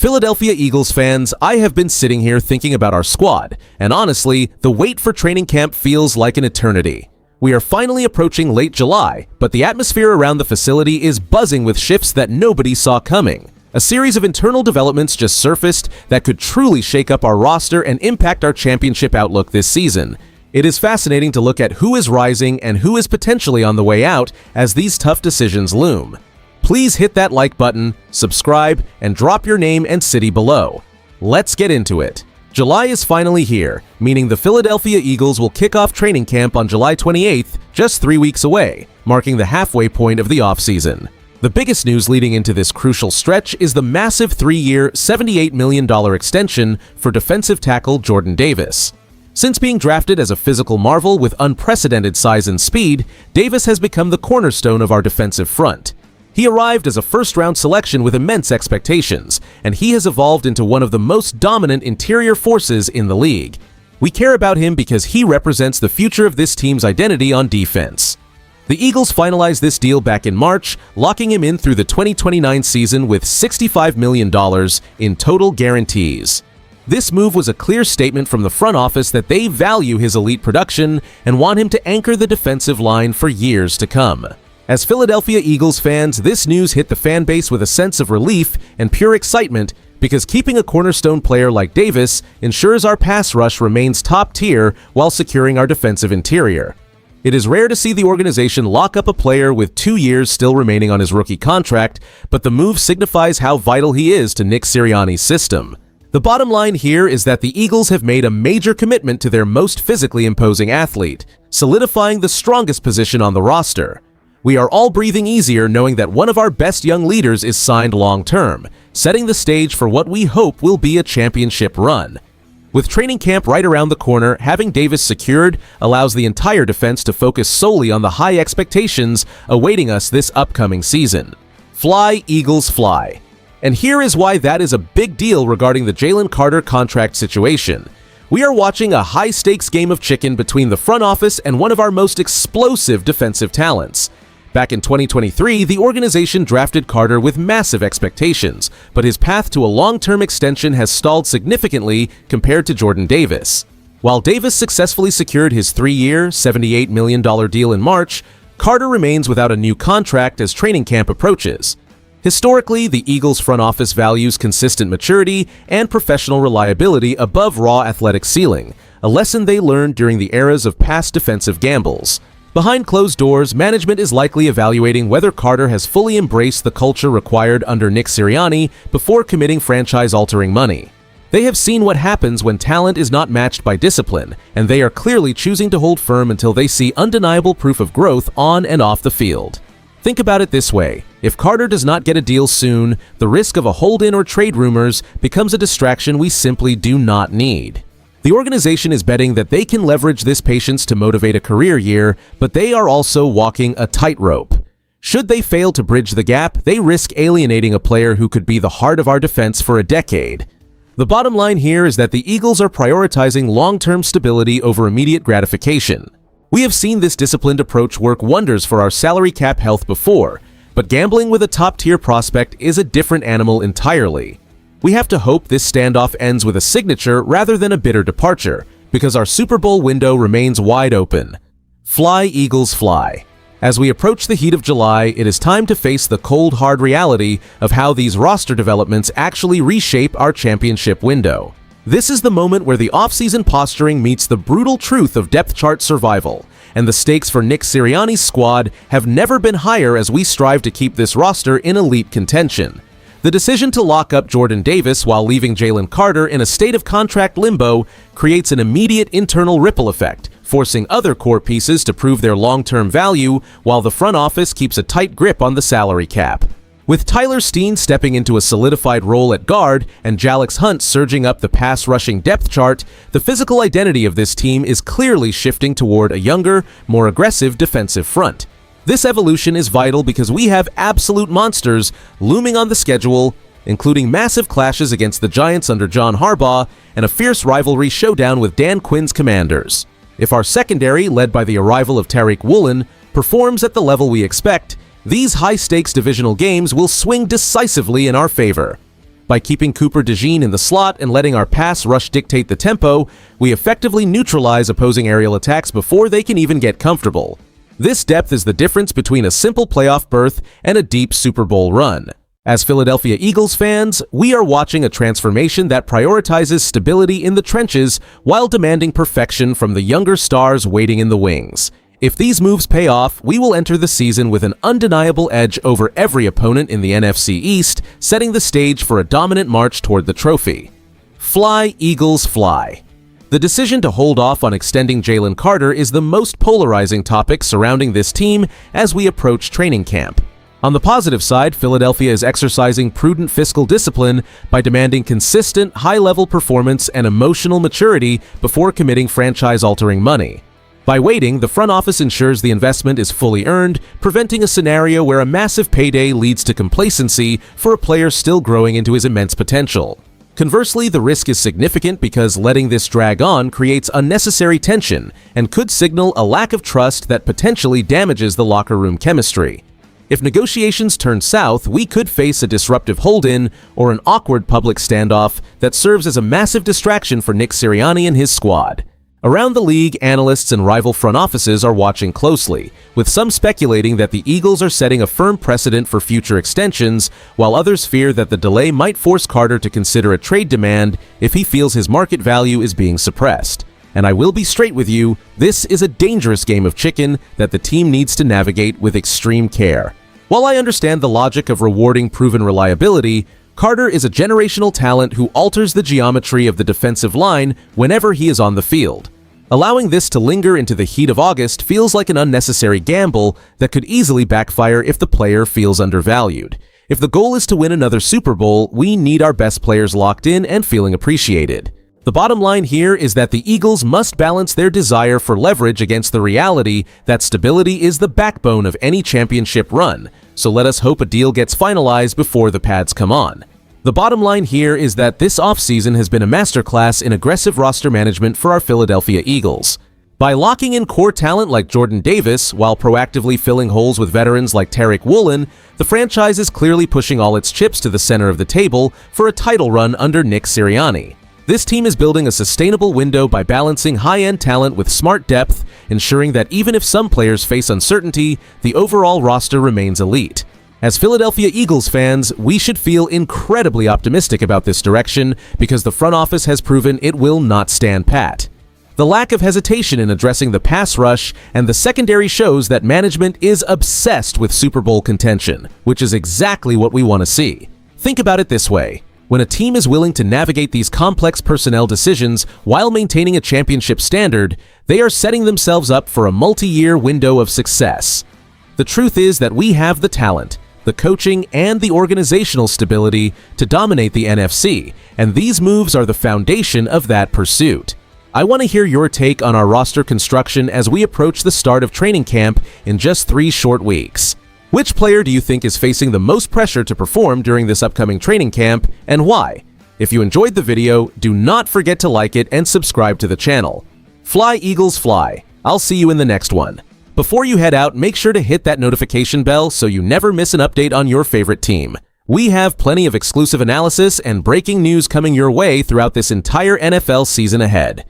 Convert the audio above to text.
Philadelphia Eagles fans, I have been sitting here thinking about our squad, and honestly, the wait for training camp feels like an eternity. We are finally approaching late July, but the atmosphere around the facility is buzzing with shifts that nobody saw coming. A series of internal developments just surfaced that could truly shake up our roster and impact our championship outlook this season. It is fascinating to look at who is rising and who is potentially on the way out as these tough decisions loom. Please hit that like button, subscribe, and drop your name and city below. Let's get into it. July is finally here, meaning the Philadelphia Eagles will kick off training camp on July 28th, just 3 weeks away, marking the halfway point of the offseason. The biggest news leading into this crucial stretch is the massive 3-year, $78 million extension for defensive tackle Jordan Davis. Since being drafted as a physical marvel with unprecedented size and speed, Davis has become the cornerstone of our defensive front. He arrived as a first-round selection with immense expectations, and he has evolved into one of the most dominant interior forces in the league. We care about him because he represents the future of this team's identity on defense. The Eagles finalized this deal back in March, locking him in through the 2029 season with $65 million in total guarantees. This move was a clear statement from the front office that they value his elite production and want him to anchor the defensive line for years to come. As Philadelphia Eagles fans, this news hit the fan base with a sense of relief and pure excitement because keeping a cornerstone player like Davis ensures our pass rush remains top tier while securing our defensive interior. It is rare to see the organization lock up a player with 2 years still remaining on his rookie contract, but the move signifies how vital he is to Nick Sirianni's system. The bottom line here is that the Eagles have made a major commitment to their most physically imposing athlete, solidifying the strongest position on the roster. We are all breathing easier knowing that one of our best young leaders is signed long-term, setting the stage for what we hope will be a championship run. With training camp right around the corner, having Davis secured allows the entire defense to focus solely on the high expectations awaiting us this upcoming season. Fly, Eagles, fly. And here is why that is a big deal regarding the Jalen Carter contract situation. We are watching a high-stakes game of chicken between the front office and one of our most explosive defensive talents. Back in 2023, the organization drafted Carter with massive expectations, but his path to a long-term extension has stalled significantly compared to Jordan Davis. While Davis successfully secured his 3-year, $78 million deal in March, Carter remains without a new contract as training camp approaches. Historically, the Eagles' front office values consistent maturity and professional reliability above raw athletic ceiling, a lesson they learned during the eras of past defensive gambles. Behind closed doors, management is likely evaluating whether Carter has fully embraced the culture required under Nick Sirianni before committing franchise-altering money. They have seen what happens when talent is not matched by discipline, and they are clearly choosing to hold firm until they see undeniable proof of growth on and off the field. Think about it this way: if Carter does not get a deal soon, the risk of a hold-in or trade rumors becomes a distraction we simply do not need. The organization is betting that they can leverage this patience to motivate a career year, but they are also walking a tightrope. Should they fail to bridge the gap, they risk alienating a player who could be the heart of our defense for a decade. The bottom line here is that the Eagles are prioritizing long-term stability over immediate gratification. We have seen this disciplined approach work wonders for our salary cap health before, but gambling with a top-tier prospect is a different animal entirely. We have to hope this standoff ends with a signature rather than a bitter departure, because our Super Bowl window remains wide open. Fly, Eagles, fly. As we approach the heat of July, it is time to face the cold, hard reality of how these roster developments actually reshape our championship window. This is the moment where the offseason posturing meets the brutal truth of depth chart survival, and the stakes for Nick Sirianni's squad have never been higher as we strive to keep this roster in elite contention. The decision to lock up Jordan Davis while leaving Jalen Carter in a state of contract limbo creates an immediate internal ripple effect, forcing other core pieces to prove their long-term value while the front office keeps a tight grip on the salary cap. With Tyler Steen stepping into a solidified role at guard and Jalix Hunt surging up the pass-rushing depth chart, the physical identity of this team is clearly shifting toward a younger, more aggressive defensive front. This evolution is vital because we have absolute monsters looming on the schedule, including massive clashes against the Giants under John Harbaugh and a fierce rivalry showdown with Dan Quinn's Commanders. If our secondary, led by the arrival of Tariq Woolen, performs at the level we expect, these high-stakes divisional games will swing decisively in our favor. By keeping Cooper DeJean in the slot and letting our pass rush dictate the tempo, we effectively neutralize opposing aerial attacks before they can even get comfortable. This depth is the difference between a simple playoff berth and a deep Super Bowl run. As Philadelphia Eagles fans, we are watching a transformation that prioritizes stability in the trenches while demanding perfection from the younger stars waiting in the wings. If these moves pay off, we will enter the season with an undeniable edge over every opponent in the NFC East, setting the stage for a dominant march toward the trophy. Fly, Eagles, fly. The decision to hold off on extending Jalen Carter is the most polarizing topic surrounding this team as we approach training camp. On the positive side, Philadelphia is exercising prudent fiscal discipline by demanding consistent, high-level performance and emotional maturity before committing franchise-altering money. By waiting, the front office ensures the investment is fully earned, preventing a scenario where a massive payday leads to complacency for a player still growing into his immense potential. Conversely, the risk is significant because letting this drag on creates unnecessary tension and could signal a lack of trust that potentially damages the locker room chemistry. If negotiations turn south, we could face a disruptive hold-in or an awkward public standoff that serves as a massive distraction for Nick Sirianni and his squad. Around the league, analysts and rival front offices are watching closely, with some speculating that the Eagles are setting a firm precedent for future extensions, while others fear that the delay might force Carter to consider a trade demand if he feels his market value is being suppressed. And I will be straight with you, this is a dangerous game of chicken that the team needs to navigate with extreme care. While I understand the logic of rewarding proven reliability, Carter is a generational talent who alters the geometry of the defensive line whenever he is on the field. Allowing this to linger into the heat of August feels like an unnecessary gamble that could easily backfire if the player feels undervalued. If the goal is to win another Super Bowl, we need our best players locked in and feeling appreciated. The bottom line here is that the Eagles must balance their desire for leverage against the reality that stability is the backbone of any championship run, so let us hope a deal gets finalized before the pads come on. The bottom line here is that this offseason has been a masterclass in aggressive roster management for our Philadelphia Eagles. By locking in core talent like Jordan Davis while proactively filling holes with veterans like Tariq Woolen, the franchise is clearly pushing all its chips to the center of the table for a title run under Nick Sirianni. This team is building a sustainable window by balancing high-end talent with smart depth, ensuring that even if some players face uncertainty, the overall roster remains elite. As Philadelphia Eagles fans, we should feel incredibly optimistic about this direction because the front office has proven it will not stand pat. The lack of hesitation in addressing the pass rush and the secondary shows that management is obsessed with Super Bowl contention, which is exactly what we want to see. Think about it this way. When a team is willing to navigate these complex personnel decisions while maintaining a championship standard, they are setting themselves up for a multi-year window of success. The truth is that we have the talent, the coaching, and the organizational stability to dominate the NFC, and these moves are the foundation of that pursuit. I want to hear your take on our roster construction as we approach the start of training camp in just 3 short weeks. Which player do you think is facing the most pressure to perform during this upcoming training camp, and why? If you enjoyed the video, do not forget to like it and subscribe to the channel. Fly, Eagles, fly. I'll see you in the next one. Before you head out, make sure to hit that notification bell so you never miss an update on your favorite team. We have plenty of exclusive analysis and breaking news coming your way throughout this entire NFL season ahead.